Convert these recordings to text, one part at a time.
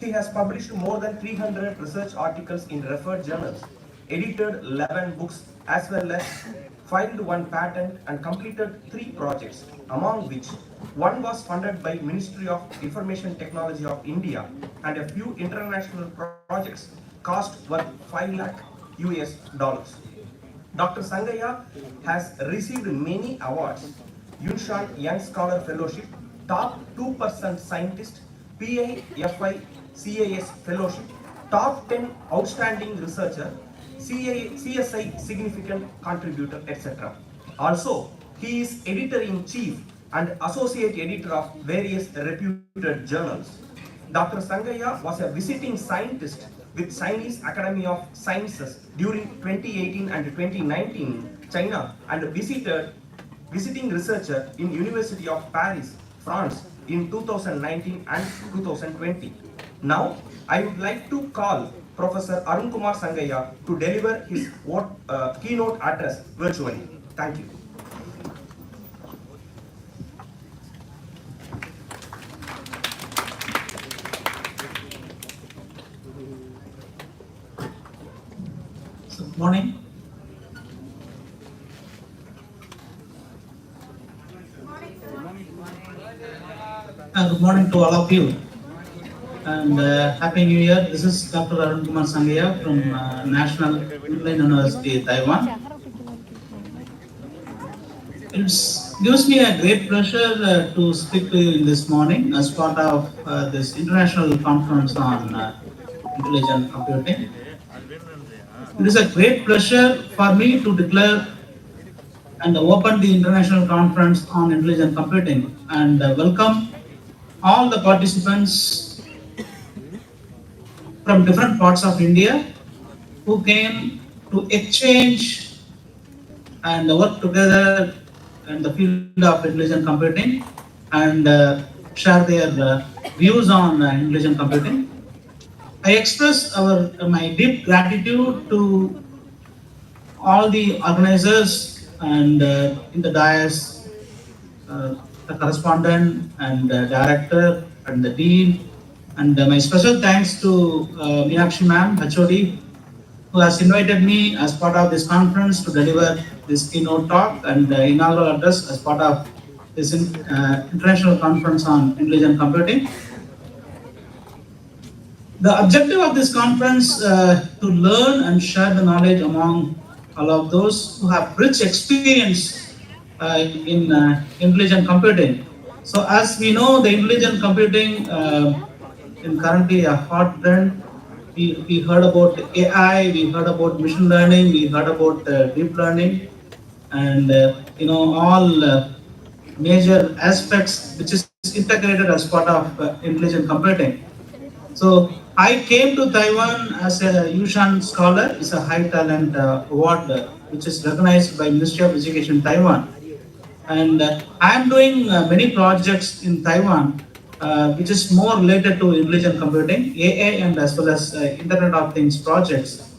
He has published more than 300 research articles in referred journals, edited 11 books, as well as filed one patent and completed 3 projects, among which one was funded by Ministry of Information Technology of India and a few international projects cost worth 5 lakh US dollars. Dr. Sangaya has received many awards: Yunshan Young Scholar Fellowship, Top 2% Scientist, PIFI CAS Fellowship, Top 10 Outstanding Researcher, CSI Significant Contributor, etc. Also, he is editor-in-chief and associate editor of various reputed journals. Dr. Sangaya was a visiting scientist with Chinese Academy of Sciences during 2018 and 2019 China, and visiting researcher in University of Paris, France in 2019 and 2020. Now, I would like to call Professor Arun Kumar Sangaya to deliver his keynote address virtually. Thank you. Good morning. Good morning to all of you, and Happy New Year. This is Dr. Arun Kumar Sangaya from National University, Taiwan. It gives me a great pleasure to speak to you in this morning as part of this international conference on intelligent computing. It is a great pleasure for me to declare and open the International Conference on Intelligent Computing and welcome all the participants from different parts of India who came to exchange and work together in the field of intelligent computing and share their views on intelligent computing. I express my deep gratitude to all the organizers and in the dais, the correspondent and the director and the dean, and my special thanks to Meenakshi ma'am, HOD, who has invited me as part of this conference to deliver this keynote talk and inaugural address as part of this international conference on intelligent computing. The objective of this conference to learn and share the knowledge among all of those who have rich experience in intelligent computing. So as we know, the intelligent computing is currently a hot trend. We heard about AI, we heard about machine learning, we heard about deep learning, and all major aspects which is integrated as part of intelligent computing. So I came to Taiwan as a Yushan Scholar. It's a high talent award which is recognized by Ministry of Education Taiwan. And I am doing many projects in Taiwan which is more related to intelligent computing, AI, and as well as Internet of Things projects.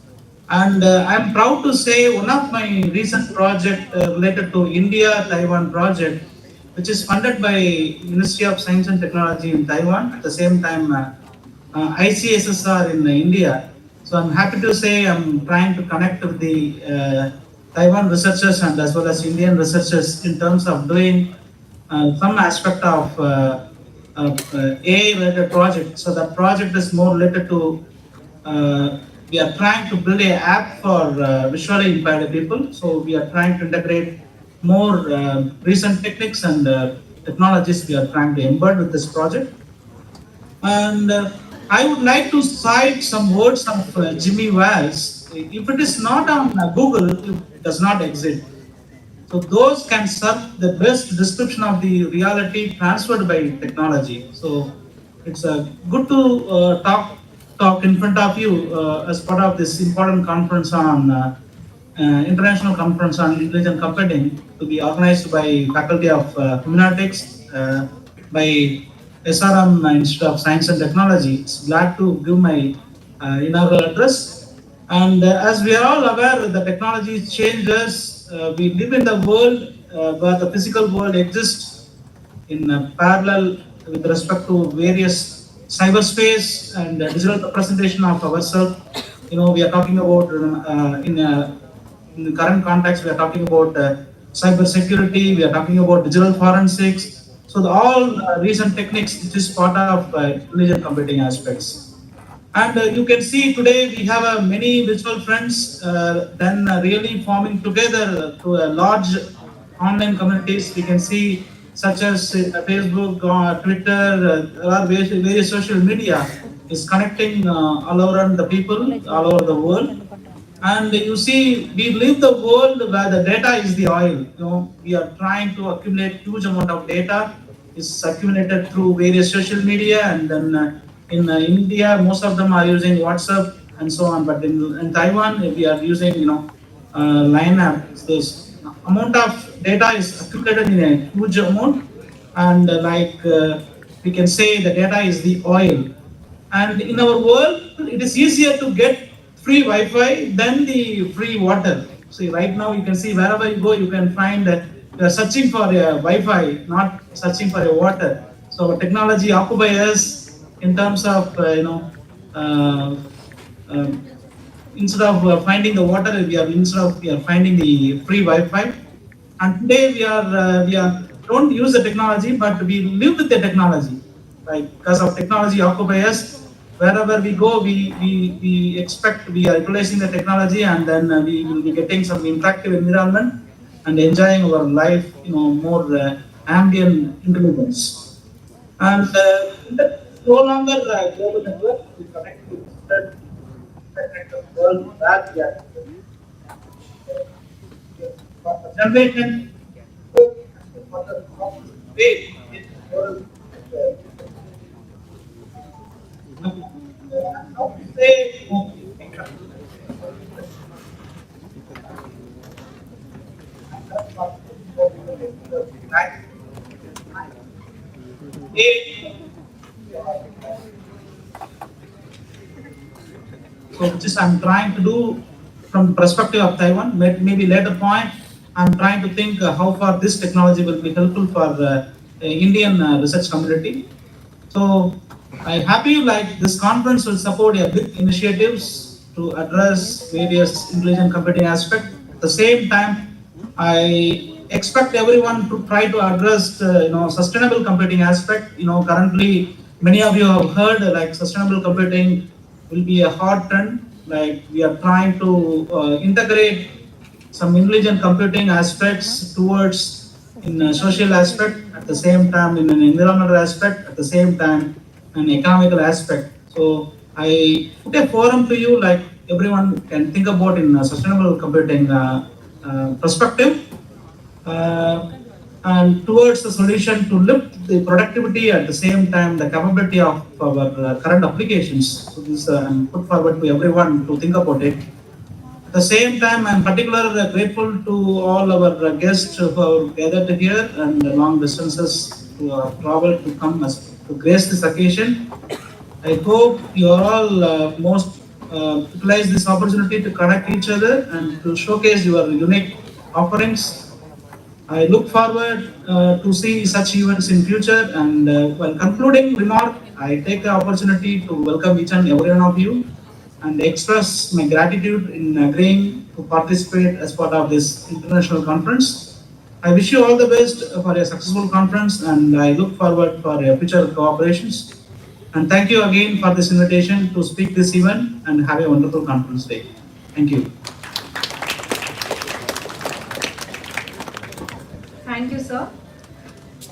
And I'm proud to say one of my recent project related to India-Taiwan project, which is funded by Ministry of Science and Technology in Taiwan, at the same time ICSSR in India. So I'm happy to say I'm trying to connect with the Taiwan researchers and as well as Indian researchers in terms of doing some aspect of AI related project. So that project is more related to we are trying to build an app for visually impaired people. So we are trying to integrate more recent techniques and technologies we are trying to embed with this project. And I would like to cite some words of Jimmy Wales. If it is not on Google, it does not exist. So those can serve the best description of the reality transferred by technology. So it's good to talk in front of you as part of this important conference on international conference on intelligent computing to be organized by Faculty of Humanities by SRM Institute of Science and Technology. It's glad to give my inaugural address. And as we are all aware, the technology changes. We live in the world where the physical world exists in parallel with respect to various cyberspace and digital representation of ourselves. We are talking about in the current context, we are talking about cyber security, we are talking about digital forensics. So all recent techniques, which is part of intelligent computing aspects. And you can see today we have many virtual friends then really forming together to a large online communities. We can see such as Facebook, Twitter, or various social media is connecting all around the people, all over the world. And you see, we live the world where the data is the oil. We are trying to accumulate huge amount of data. It's accumulated through various social media, and then in India, most of them are using WhatsApp and so on. But in Taiwan, we are using Line app. So this amount of data is accumulated in a huge amount, and we can say the data is the oil. And in our world, it is easier to get free Wi-Fi than the free water. See, right now you can see wherever you go, you can find that you are searching for a Wi-Fi, not searching for a water. So technology occupies us in terms of uh, um, instead of finding the water, we are finding the free Wi-Fi. And today we are don't use the technology, but we live with the technology. Like because of technology occupies us, wherever we go, we expect we are utilizing the technology, and then we will be getting some interactive environment and enjoying our life, more ambient intelligence. And no longer global network, we connect to different world that we are generation way in world. How to say so which is I'm trying to do from the perspective of Taiwan. Maybe later point, I'm trying to think how far this technology will be helpful for the Indian research community. So I'm happy like this conference will support a big initiatives to address various intelligent computing aspects. At the same time, I expect everyone to try to address sustainable computing aspect. Currently many of you have heard like sustainable computing will be a hot trend. Like we are trying to integrate some intelligent computing aspects towards in a social aspect, at the same time in an environmental aspect, at the same time an economical aspect. So I put a forum to you like everyone can think about in a sustainable computing perspective, uh, and towards the solution to lift the productivity at the same time the capability of our current applications. So this I'm put forward to everyone to think about it. At the same time, I'm particularly grateful to all our guests who have gathered here and long distances who have traveled to come to grace this occasion. I hope you all most utilize this opportunity to connect each other and to showcase your unique offerings. I look forward to see such events in future. And while concluding remark, I take the opportunity to welcome each and every one of you and express my gratitude in agreeing to participate as part of this international conference. I wish you all the best for a successful conference, and I look forward for your future cooperations. And thank you again for this invitation to speak this event, and have a wonderful conference day. Thank you. Thank you, sir.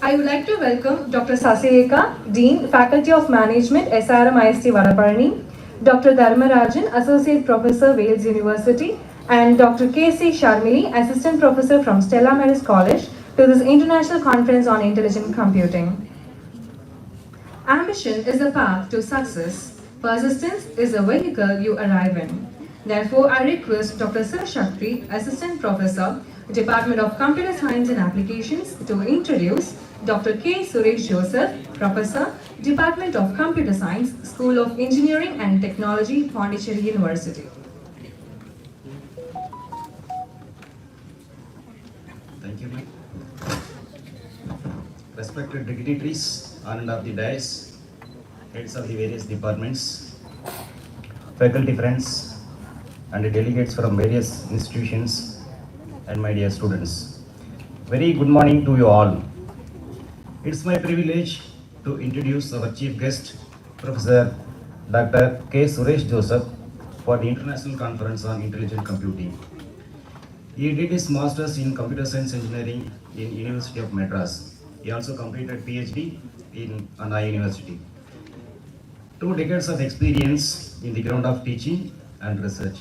I would like to welcome Dr. Sasireka, Dean, Faculty of Management, SRM IST Vadaparani, Dr. Dharmarajan, Associate Professor, Wales University, and Dr. K.C. Sharmili, Assistant Professor from Stella Maris College, to this International Conference on Intelligent Computing. Ambition is the path to success. Persistence is the vehicle you arrive in. Therefore, I request Dr. Sir Shakti, Assistant Professor, Department of Computer Science and Applications, to introduce Dr. K. Suresh Joseph, Professor, Department of Computer Science, School of Engineering and Technology, Pondicherry University. Thank you, ma'am. Respected dignitaries, and of the dais, heads of the various departments, faculty friends, and delegates from various institutions, and my dear students. Very good morning to you all. It's my privilege to introduce our chief guest, Professor Dr. K. Suresh Joseph, for the International Conference on Intelligent Computing. He did his master's in computer science engineering in University of Madras. He also completed PhD in Anna University. 2 decades of experience in the ground of teaching and research.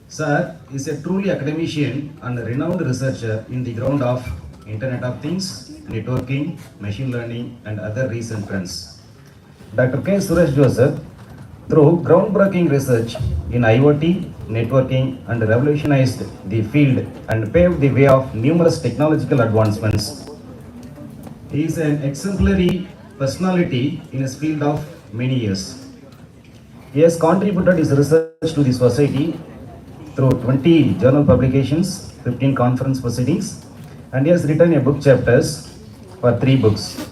Sir is a truly academician and a renowned researcher in the ground of Internet of Things, networking, machine learning, and other recent trends. Dr. K. Suresh Joseph, through groundbreaking research in IoT, networking, and revolutionized the field and paved the way of numerous technological advancements. He is an exemplary personality in his field of many years. He has contributed his research to the society through 20 journal publications, 15 conference proceedings, and he has written a book chapters for 3 books.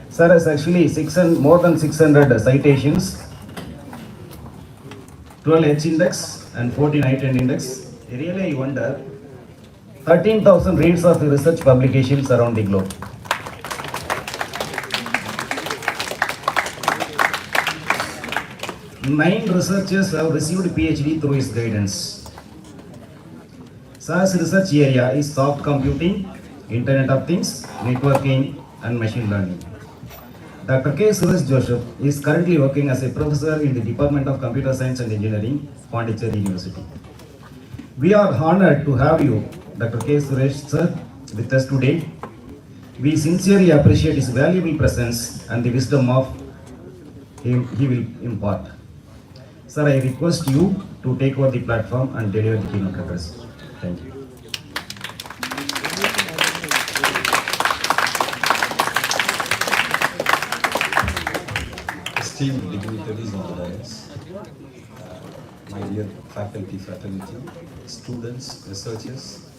Sir has actually more than 600 citations, 12 H index and 14 I-10 index. Really, I wonder, 13,000 reads of research publications around the globe. Nine researchers have received PhD through his guidance. Sir's research area is soft computing, Internet of Things, networking, and machine learning. Dr. K. Suresh Joseph is currently working as a professor in the Department of Computer Science and Engineering, Pondicherry University. We are honored to have you, Dr. K. Suresh sir, with us today. We sincerely appreciate his valuable presence and the wisdom of he will impart. Sir, I request you to take over the platform and deliver the keynote address. Thank you. Esteemed dignitaries on the dais, my dear faculty fraternity, students, researchers,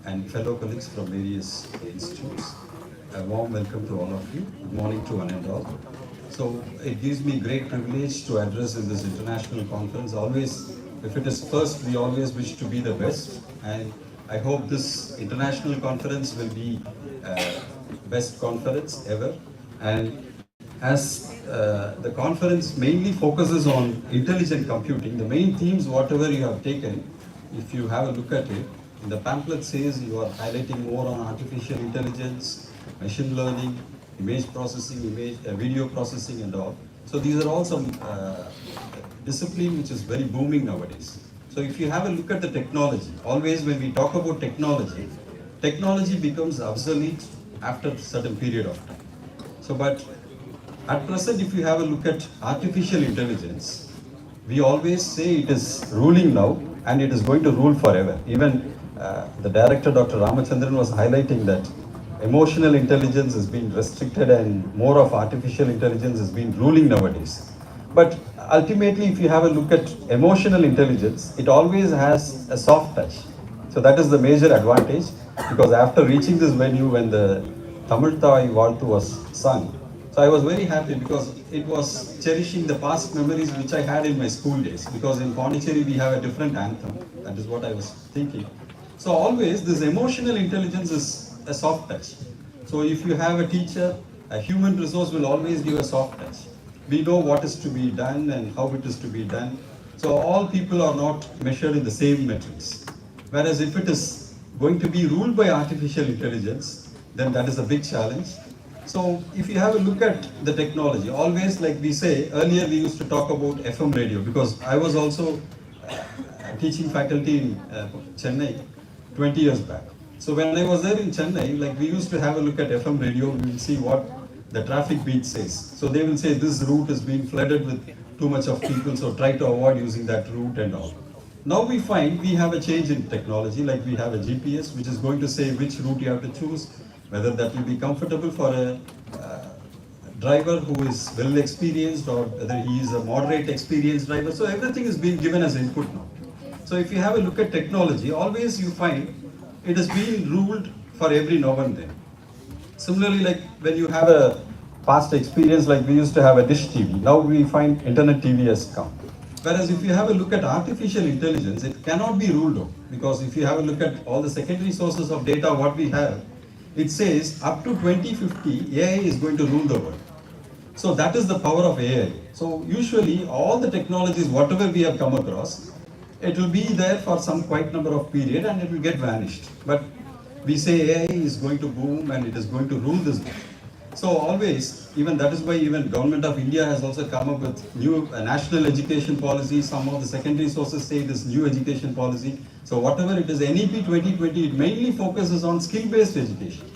and fellow colleagues from various institutes, a warm welcome to all of you. Good morning to one and all. So it gives me great privilege to address in this international conference. Always, if it is first, we always wish to be the best, and I hope this international conference will be best conference ever. And as the conference mainly focuses on intelligent computing, the main themes, whatever you have taken, if you have a look at it, in the pamphlet says you are highlighting more on artificial intelligence, machine learning, image processing, video processing and all. So these are all some discipline which is very booming nowadays. So if you have a look at the technology, always when we talk about technology, technology becomes obsolete after a certain period of time. So but at present, if you have a look at artificial intelligence, we always say it is ruling now and it is going to rule forever. Even the director, Dr. Ramachandran, was highlighting that emotional intelligence has been restricted and more of artificial intelligence has been ruling nowadays. But ultimately, if you have a look at emotional intelligence, it always has a soft touch. So that is the major advantage, because after reaching this venue when the Tamil Thai Valtu was sung, so I was very happy because it was cherishing the past memories which I had in my school days, because in Pondicherry we have a different anthem. That is what I was thinking. So always this emotional intelligence is a soft touch. So if you have a teacher, a human resource will always give a soft touch. We know what is to be done and how it is to be done. So all people are not measured in the same metrics. Whereas if it is going to be ruled by artificial intelligence, then that is a big challenge. So if you have a look at the technology, always like we say, earlier we used to talk about FM radio, because I was also teaching faculty in Chennai 20 years back. So when I was there in Chennai, like we used to have a look at FM radio, we will see what the traffic beat says. So they will say this route is being flooded with too much of people, so try to avoid using that route and all. Now we find we have a change in technology, like we have a GPS which is going to say which route you have to choose, whether that will be comfortable for a driver who is well experienced or whether he is a moderate experienced driver. So everything is being given as input now. So if you have a look at technology, always you find it is being ruled for every now and then. Similarly, like when you have a past experience, like we used to have a dish TV. Now we find internet TV has come. Whereas if you have a look at artificial intelligence, it cannot be ruled out, because if you have a look at all the secondary sources of data, what we have, it says up to 2050, AI is going to rule the world. So that is the power of AI. So usually all the technologies, whatever we have come across, it will be there for some quite number of period and it will get vanished. But we say AI is going to boom and it is going to rule this world. So always, even that is why even Government of India has also come up with new national education policy. Some of the secondary sources say this new education policy. So whatever it is, NEP 2020, it mainly focuses on skill-based education.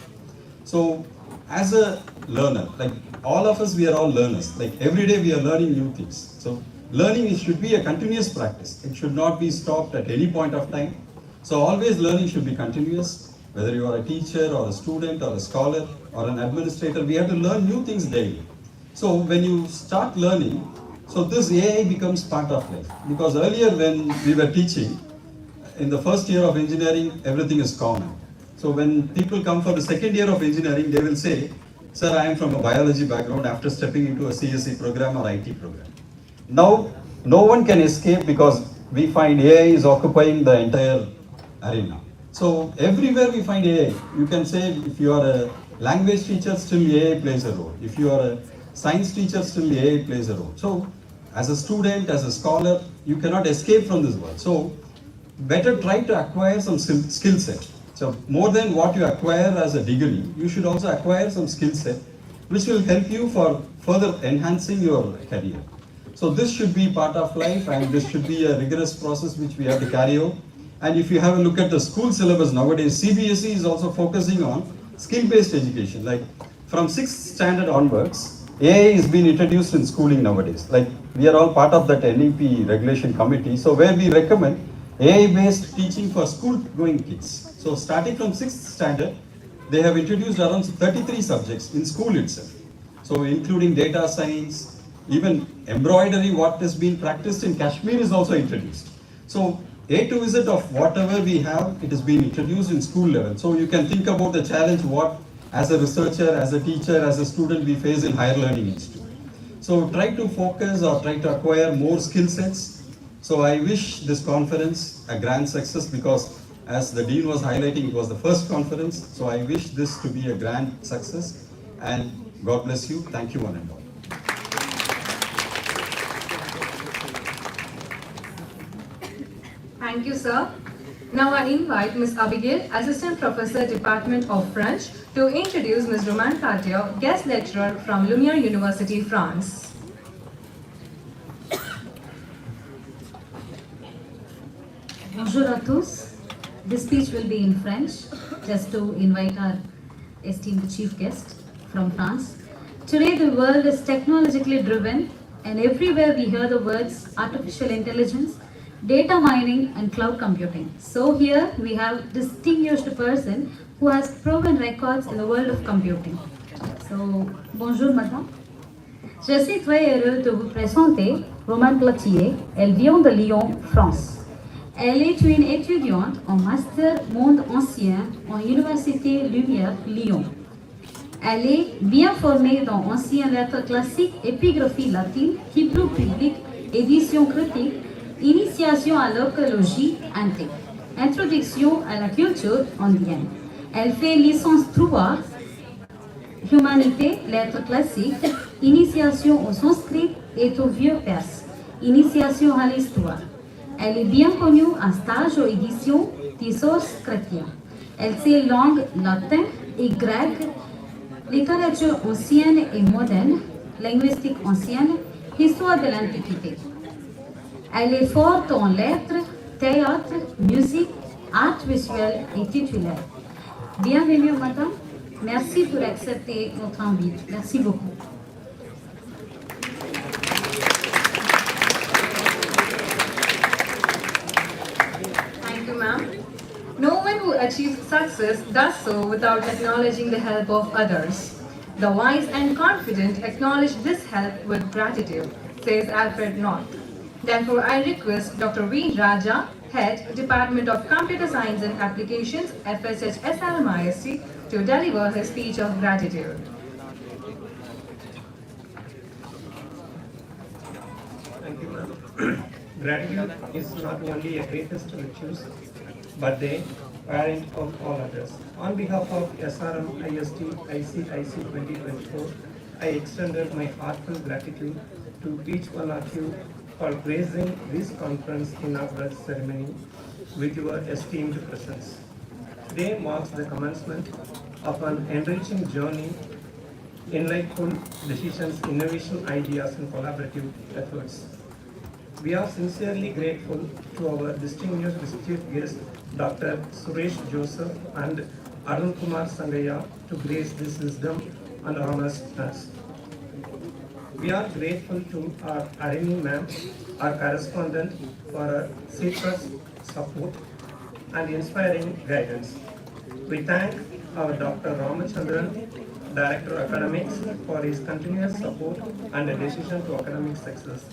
So as a learner, like all of us, we are all learners. Like every day we are learning new things. So learning, it should be a continuous practice. It should not be stopped at any point of time. So always learning should be continuous. Whether you are a teacher or a student or a scholar or an administrator, we have to learn new things daily. So when you start learning, so this AI becomes part of life. Because earlier when we were teaching, in the first year of engineering, everything is common. So when people come for the second year of engineering, they will say, sir, I am from a biology background after stepping into a CSE program or IT program. Now, no one can escape because we find AI is occupying the entire arena. So everywhere we find AI. You can say if you are a language teacher, still AI plays a role. If you are a science teacher, still AI plays a role. So as a student, as a scholar, you cannot escape from this world. So better try to acquire some skill set. So more than what you acquire as a degree, you should also acquire some skill set which will help you for further enhancing your career. So this should be part of life and this should be a rigorous process which we have to carry out. And if you have a look at the school syllabus nowadays, CBSE is also focusing on skill-based education. Like from 6th standard onwards, AI is being introduced in schooling nowadays. Like we are all part of that NEP regulation committee. So where we recommend AI-based teaching for school-going kids. So starting from 6th standard, they have introduced around 33 subjects in school itself. So including data science, even embroidery, what is being practiced in Kashmir is also introduced. So A to Z of whatever we have, it is being introduced in school level. So you can think about the challenge what as a researcher, as a teacher, as a student we face in higher learning institute. So try to focus or try to acquire more skill sets. So I wish this conference a grand success because as the Dean was highlighting, it was the first conference. So I wish this to be a grand success and God bless you. Thank you one and all. Thank you, sir. Now I invite Ms. Abigail, Assistant Professor, Department of French, to introduce Ms. Romane Cartier, Guest Lecturer from Lumiere University, France. Bonjour à tous. This speech will be in French, just to invite our esteemed chief guest from France. Today the world is technologically driven and everywhere we hear the words artificial intelligence, data mining and cloud computing. So here we have distinguished person who has proven records in the world of computing. So, bonjour madame. Je suis très heureux de vous présenter Romane Cartier. Elle vient de Lyon, France. Elle est une étudiante en Master Monde Ancien en Université Lumière, Lyon. Elle est bien formée dans anciennes lettres classiques, épigraphie latine, hébreu public, édition critique, initiation à l'archéologie antique, introduction à la culture indienne. Elle fait licence 3, humanité, lettres classiques, initiation au sanskrit et au vieux perse, initiation à l'histoire. Elle est bien connue en stage aux éditions des sources chrétiennes. Elle sait langue latin et grecque, littérature ancienne et moderne, linguistique ancienne, histoire de l'Antiquité. Elle est forte en lettres, théâtre, musique, art visuel et titulaire. Bienvenue madame, merci pour accepter notre invite. Merci beaucoup. Thank you, ma'am. No one who achieves success does so without acknowledging the help of others. The wise and confident acknowledge this help with gratitude, says Alfred North. Therefore, I request Dr. V. Raja, Head, Department of Computer Science and Applications, FSH SRMIST, to deliver his speech of gratitude. Gratitude is not only a greatest virtue, but the parent of all others. On behalf of SRM IST ICIC 2024, I extended my heartfelt gratitude to each one of you for gracing this conference inaugural ceremony with your esteemed presence. Today marks the commencement of an enriching journey, enlightful decisions, innovation, ideas, and collaborative efforts. We are sincerely grateful to our distinguished chief guest, Dr. Suresh Joseph and Arun Kumar Sangaya, to grace this wisdom and honors us. We are grateful to our Arini ma'am, our correspondent, for her steadfast support and inspiring guidance. We thank our Dr. Ramachandran, Director of Academics, for his continuous support and dedication to academic success.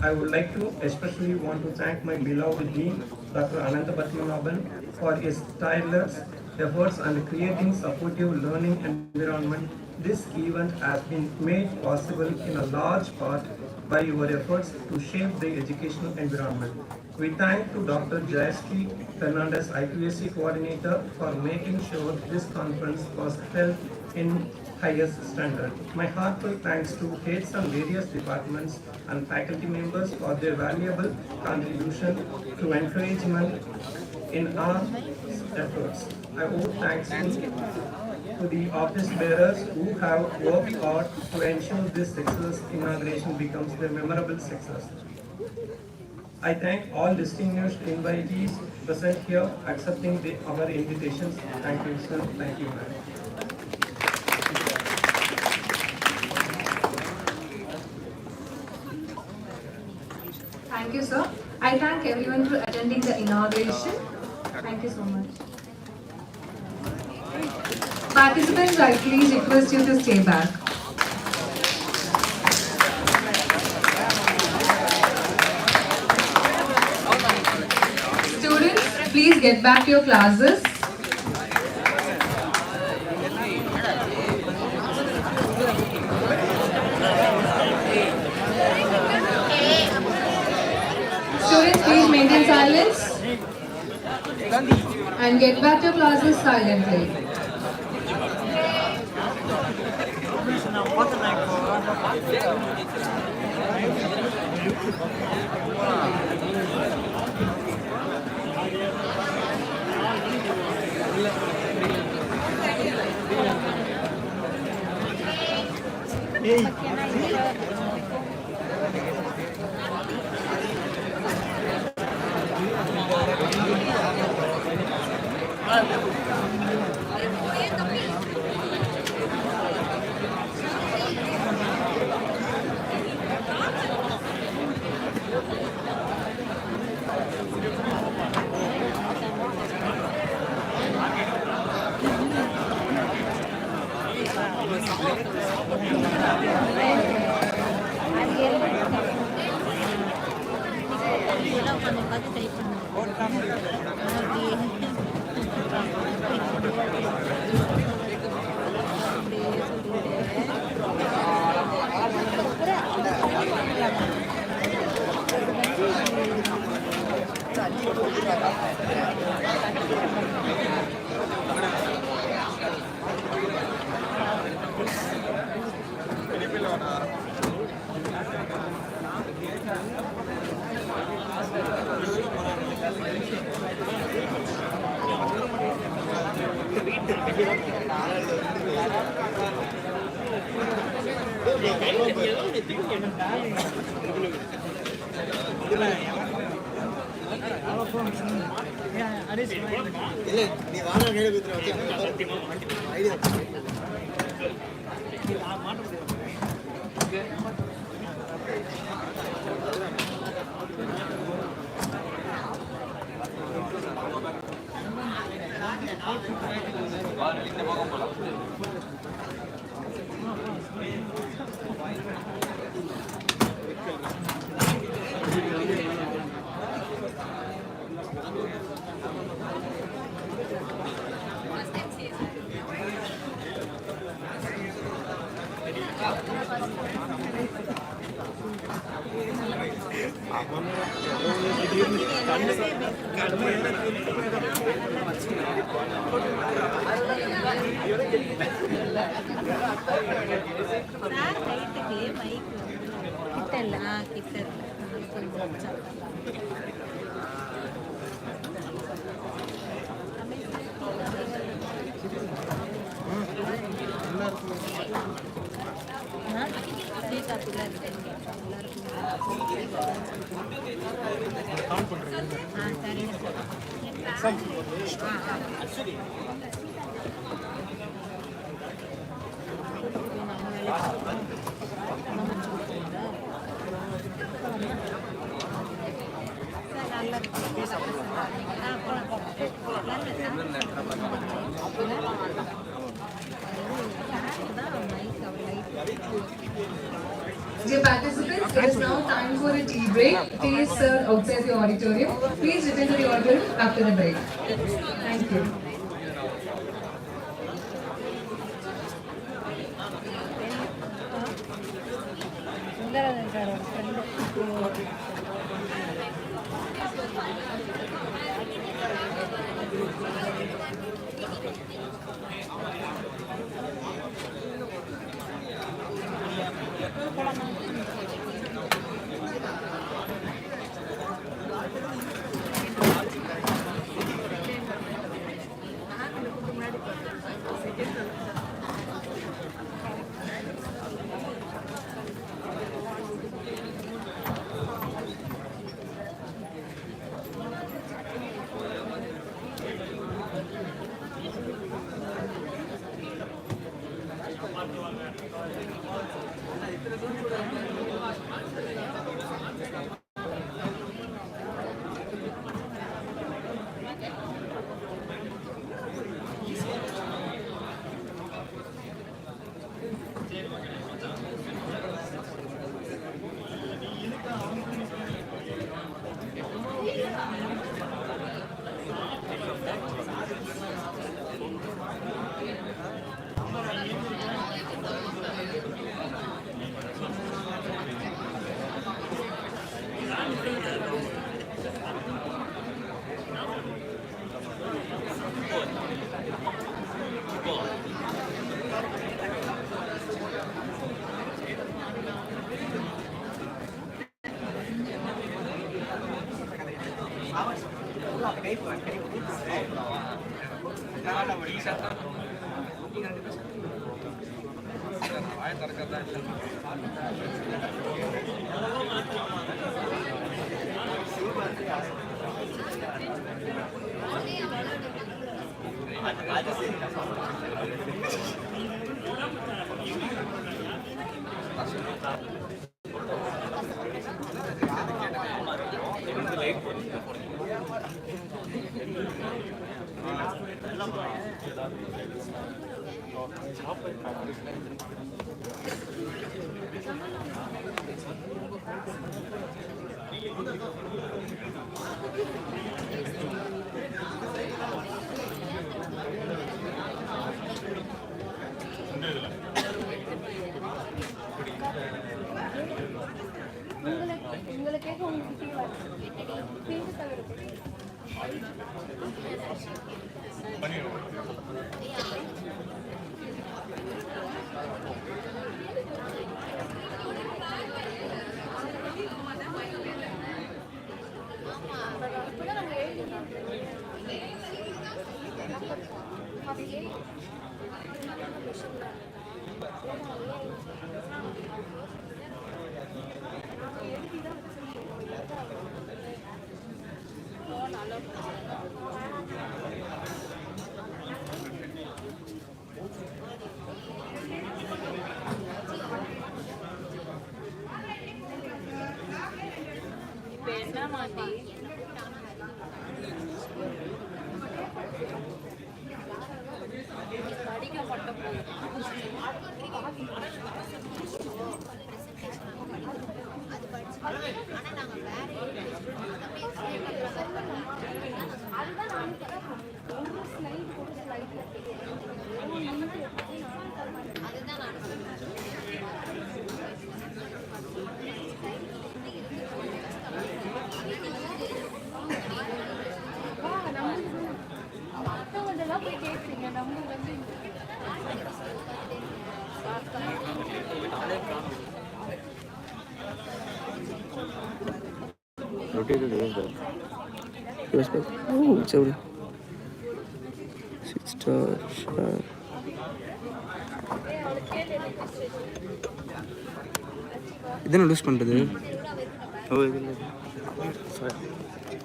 I would like to especially want to thank my beloved Dean, Dr. Ananta Patmanabhan, for his tireless efforts and creating supportive learning environment. This event has been made possible in a large part by your efforts to shape the educational environment. We thank to Dr. Jayasri Fernandez, IQAC Coordinator, for making sure this conference was held in highest standard. My heartfelt thanks to heads and various departments and faculty members for their valuable contribution to encouragement in our efforts. I owe thanks to the office bearers who have worked hard to ensure this success inauguration becomes a memorable success. I thank all distinguished invitees present here accepting our invitations. Thank you, sir. Thank you, ma'am. Thank you, sir. I thank everyone for attending the inauguration. Thank you so much. Participants, I please request you to stay back. Students, please get back to your classes. Students, please maintain silence and get back to your classes silently. Dear participants, it is now time for a tea break. Tea is served outside the auditorium. Please return to the auditorium after the break. Thank you. rotated reverse back. Oh, sorry. 6 star share. இதென்ன loose பண்ணுறது?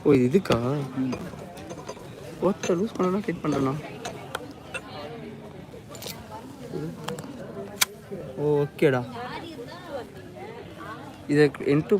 ஓ இது இதுக்கா? ஒருத்தர் loose பண்ணனா tight பண்ணுறேண்ணா. ஓ ஓகேடா. இதை into